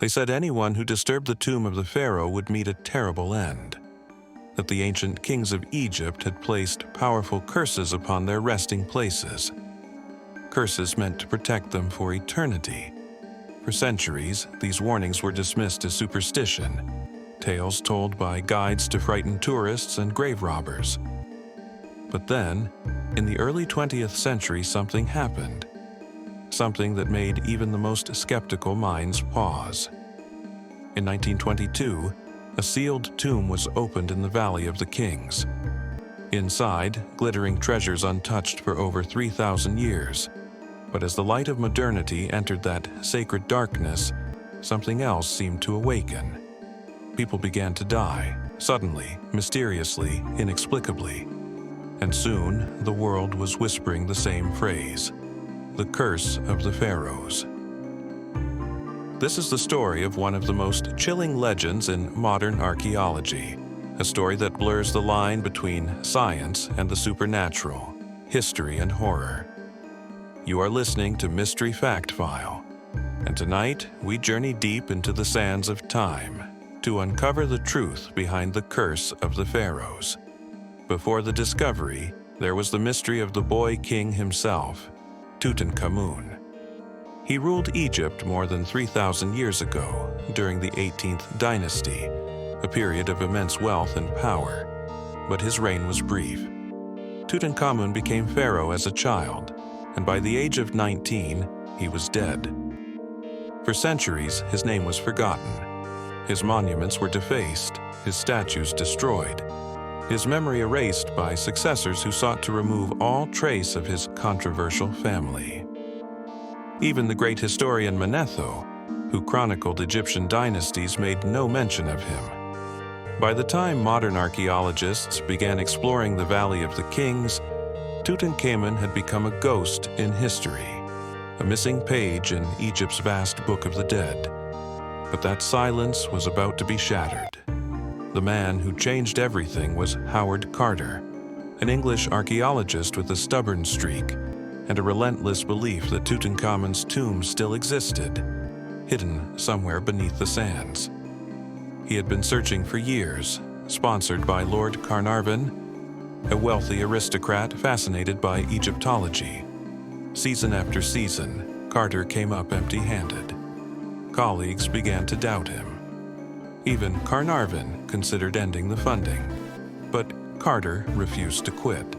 They said anyone who disturbed the tomb of the pharaoh would meet a terrible end, that the ancient kings of Egypt had placed powerful curses upon their resting places, curses meant to protect them for eternity. For centuries, these warnings were dismissed as superstition, tales told by guides to frighten tourists and grave robbers. But then, in the early 20th century, something happened. Something that made even the most skeptical minds pause. In 1922, a sealed tomb was opened in the Valley of the Kings. Inside, glittering treasures untouched for over 3,000 years. But as the light of modernity entered that sacred darkness, something else seemed to awaken. People began to die, suddenly, mysteriously, inexplicably. And soon, the world was whispering the same phrase: the curse of the Pharaohs. This is the story of one of the most chilling legends in modern archaeology, a story that blurs the line between science and the supernatural, history and horror. You are listening to Mystery Fact File, and tonight we journey deep into the sands of time to uncover the truth behind the curse of the Pharaohs. Before the discovery, there was the mystery of the boy king himself, Tutankhamun. He ruled Egypt more than 3,000 years ago, during the 18th dynasty, a period of immense wealth and power. But his reign was brief. Tutankhamun became pharaoh as a child, and by the age of 19, he was dead. For centuries, his name was forgotten. His monuments were defaced, his statues destroyed, his memory erased by successors who sought to remove all trace of his controversial family. Even the great historian Manetho, who chronicled Egyptian dynasties, made no mention of him. By the time modern archaeologists began exploring the Valley of the Kings, Tutankhamun had become a ghost in history, a missing page in Egypt's vast Book of the Dead. But that silence was about to be shattered. The man who changed everything was Howard Carter, an English archaeologist with a stubborn streak and a relentless belief that Tutankhamun's tomb still existed, hidden somewhere beneath the sands. He had been searching for years, sponsored by Lord Carnarvon, a wealthy aristocrat fascinated by Egyptology. Season after season, Carter came up empty-handed. Colleagues began to doubt him. Even Carnarvon considered ending the funding, but Carter refused to quit.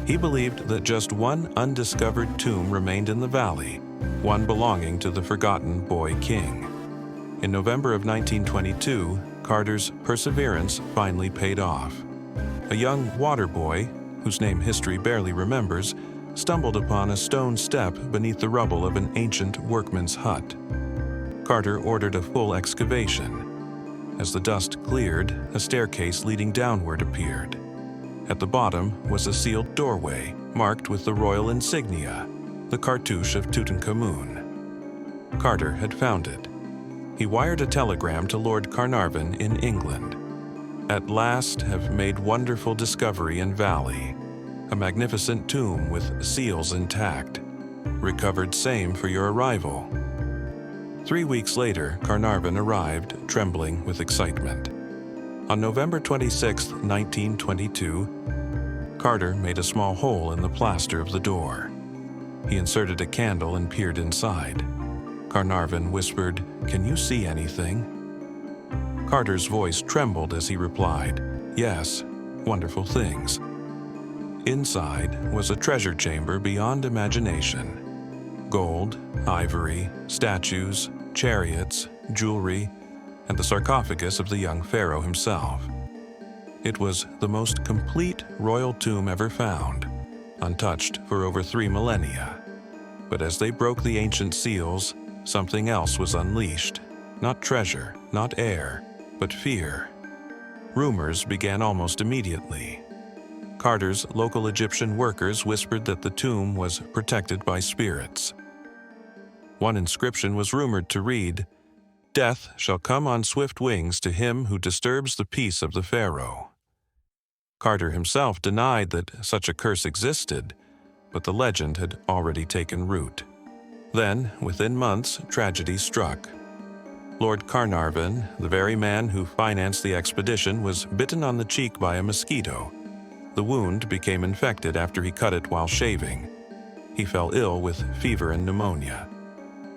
He believed that just one undiscovered tomb remained in the valley, one belonging to the forgotten boy king. In November of 1922, Carter's perseverance finally paid off. A young water boy, whose name history barely remembers, stumbled upon a stone step beneath the rubble of an ancient workman's hut. Carter ordered a full excavation. As the dust cleared, a staircase leading downward appeared. At the bottom was a sealed doorway marked with the royal insignia, the cartouche of Tutankhamun. Carter had found it. He wired a telegram to Lord Carnarvon in England. At last have made wonderful discovery in valley. A magnificent tomb with seals intact. Recovered same for your arrival. 3 weeks later, Carnarvon arrived, trembling with excitement. On November 26, 1922, Carter made a small hole in the plaster of the door. He inserted a candle and peered inside. Carnarvon whispered, "Can you see anything?" Carter's voice trembled as he replied, "Yes, wonderful things." Inside was a treasure chamber beyond imagination. Gold, ivory, statues, chariots, jewelry, and the sarcophagus of the young pharaoh himself. It was the most complete royal tomb ever found, untouched for over 3 millennia. But as they broke the ancient seals, something else was unleashed. Not treasure, not air, but fear. Rumors began almost immediately. Carter's local Egyptian workers whispered that the tomb was protected by spirits. One inscription was rumored to read, "Death shall come on swift wings to him who disturbs the peace of the pharaoh." Carter himself denied that such a curse existed, but the legend had already taken root. Then, within months, tragedy struck. Lord Carnarvon, the very man who financed the expedition, was bitten on the cheek by a mosquito. The wound became infected after he cut it while shaving. He fell ill with fever and pneumonia.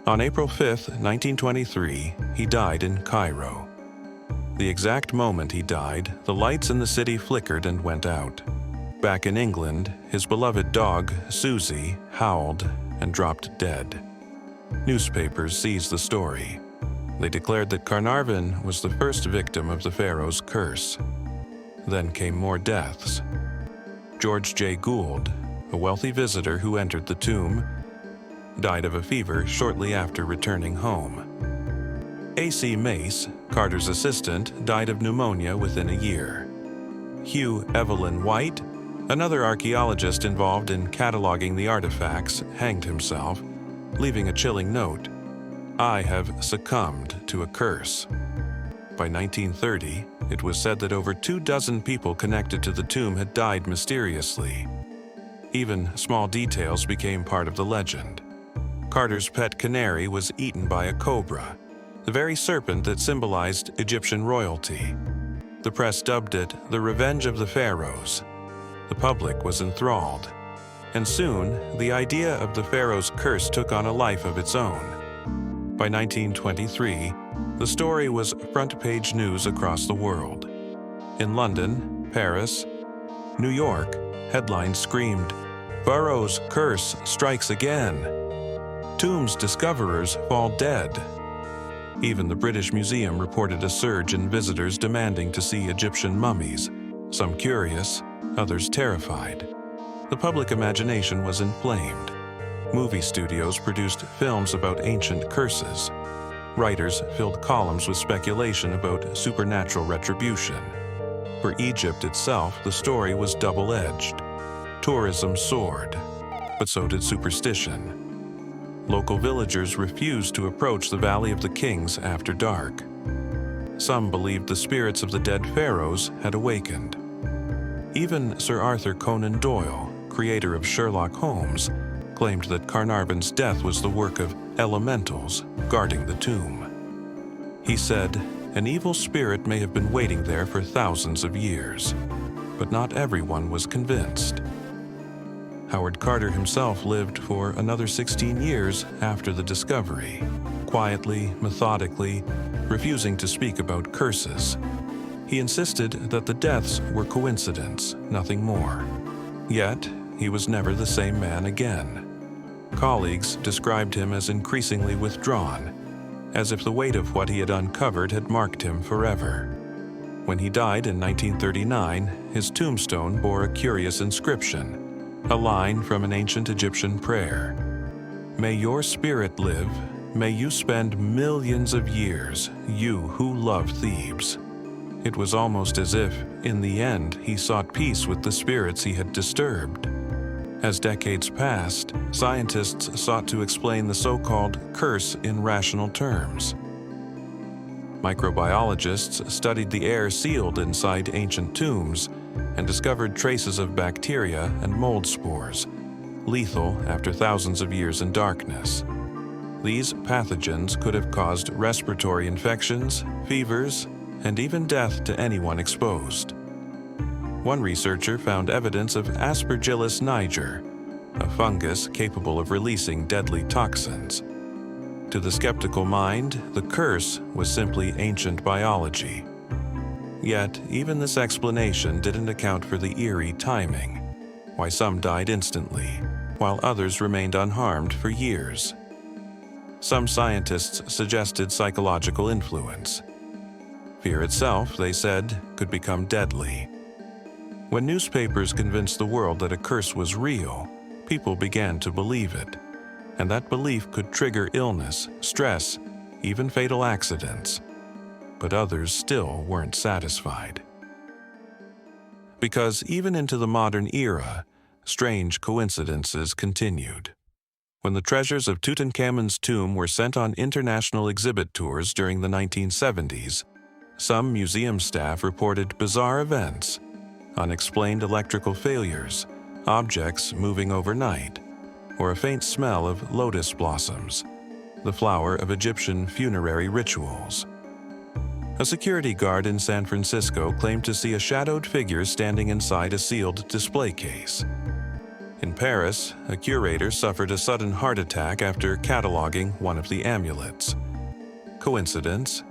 On April 5, 1923, he died in Cairo. The exact moment he died, the lights in the city flickered and went out. Back in England, his beloved dog, Susie, howled and dropped dead. Newspapers seized the story. They declared that Carnarvon was the first victim of the Pharaohs' curse. Then came more deaths. George J. Gould, a wealthy visitor who entered the tomb, died of a fever shortly after returning home. A.C. Mace, Carter's assistant, died of pneumonia within a year. Hugh Evelyn White, another archaeologist involved in cataloging the artifacts, hanged himself, leaving a chilling note: "I have succumbed to a curse." By 1930, it was said that over 24 people connected to the tomb had died mysteriously. Even small details became part of the legend. Carter's pet canary was eaten by a cobra, the very serpent that symbolized Egyptian royalty. The press dubbed it the Revenge of the Pharaohs. The public was enthralled, and soon the idea of the Pharaoh's curse took on a life of its own. By 1923, the story was front-page news across the world. In London, Paris, New York, headlines screamed, "Pharaoh's curse strikes again. Tomb's discoverers fall dead." Even the British Museum reported a surge in visitors demanding to see Egyptian mummies, some curious, others terrified. The public imagination was inflamed. Movie studios produced films about ancient curses. Writers filled columns with speculation about supernatural retribution. For Egypt itself, the story was double-edged. Tourism soared, but so did superstition. Local villagers refused to approach the Valley of the Kings after dark. Some believed the spirits of the dead pharaohs had awakened. Even Sir Arthur Conan Doyle, creator of Sherlock Holmes, claimed that Carnarvon's death was the work of elementals guarding the tomb. He said, "An evil spirit may have been waiting there for thousands of years," but not everyone was convinced. Howard Carter himself lived for another 16 years after the discovery, quietly, methodically, refusing to speak about curses. He insisted that the deaths were coincidence, nothing more. Yet, he was never the same man again. Colleagues described him as increasingly withdrawn, as if the weight of what he had uncovered had marked him forever. When he died in 1939, his tombstone bore a curious inscription, a line from an ancient Egyptian prayer. "May your spirit live, may you spend millions of years, you who love Thebes." It was almost as if, in the end, he sought peace with the spirits he had disturbed. As decades passed, scientists sought to explain the so-called curse in rational terms. Microbiologists studied the air sealed inside ancient tombs and discovered traces of bacteria and mold spores, lethal after thousands of years in darkness. These pathogens could have caused respiratory infections, fevers, and even death to anyone exposed. One researcher found evidence of Aspergillus niger, a fungus capable of releasing deadly toxins. To the skeptical mind, the curse was simply ancient biology. Yet, even this explanation didn't account for the eerie timing, why some died instantly, while others remained unharmed for years. Some scientists suggested psychological influence. Fear itself, they said, could become deadly. When newspapers convinced the world that a curse was real, people began to believe it, and that belief could trigger illness, stress, even fatal accidents. But others still weren't satisfied. Because even into the modern era, strange coincidences continued. When the treasures of Tutankhamun's tomb were sent on international exhibit tours during the 1970s, some museum staff reported bizarre events, unexplained electrical failures, objects moving overnight, or a faint smell of lotus blossoms. the flower of Egyptian funerary rituals. A security guard in San Francisco claimed to see a shadowed figure standing inside a sealed display case. In Paris, a curator suffered a sudden heart attack after cataloging one of the amulets. Coincidence?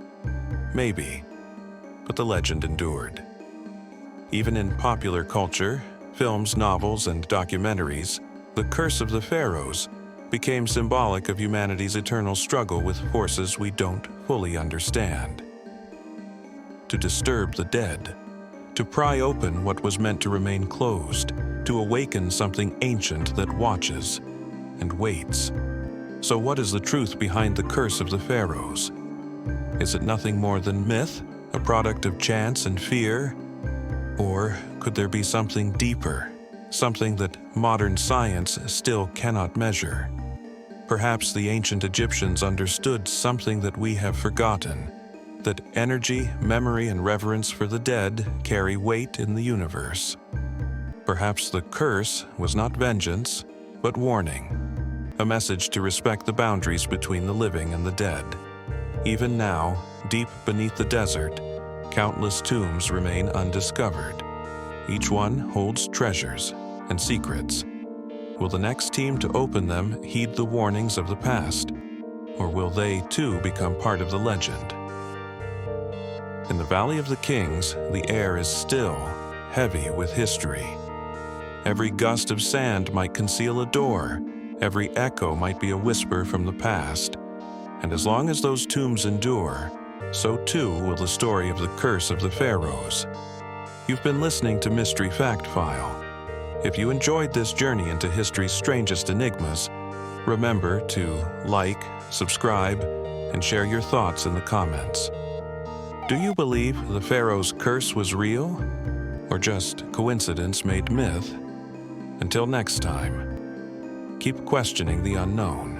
Maybe, but the legend endured. Even in popular culture, films, novels, and documentaries, the curse of the Pharaohs became symbolic of humanity's eternal struggle with forces we don't fully understand. To disturb the dead, to pry open what was meant to remain closed, to awaken something ancient that watches and waits. So what is the truth behind the curse of the Pharaohs? Is it nothing more than myth, a product of chance and fear? Or could there be something deeper, something that modern science still cannot measure? Perhaps the ancient Egyptians understood something that we have forgotten, that energy, memory, and reverence for the dead carry weight in the universe. Perhaps the curse was not vengeance, but warning, a message to respect the boundaries between the living and the dead. Even now, deep beneath the desert, countless tombs remain undiscovered. Each one holds treasures and secrets. Will the next team to open them heed the warnings of the past, or will they too become part of the legend? In the Valley of the Kings, the air is still heavy with history. Every gust of sand might conceal a door, every echo might be a whisper from the past. And as long as those tombs endure, so too will the story of the curse of the Pharaohs. You've been listening to Mystery Fact File. If you enjoyed this journey into history's strangest enigmas, remember to like, subscribe, and share your thoughts in the comments. Do you believe the Pharaoh's curse was real, or just coincidence made myth? Until next time, keep questioning the unknown.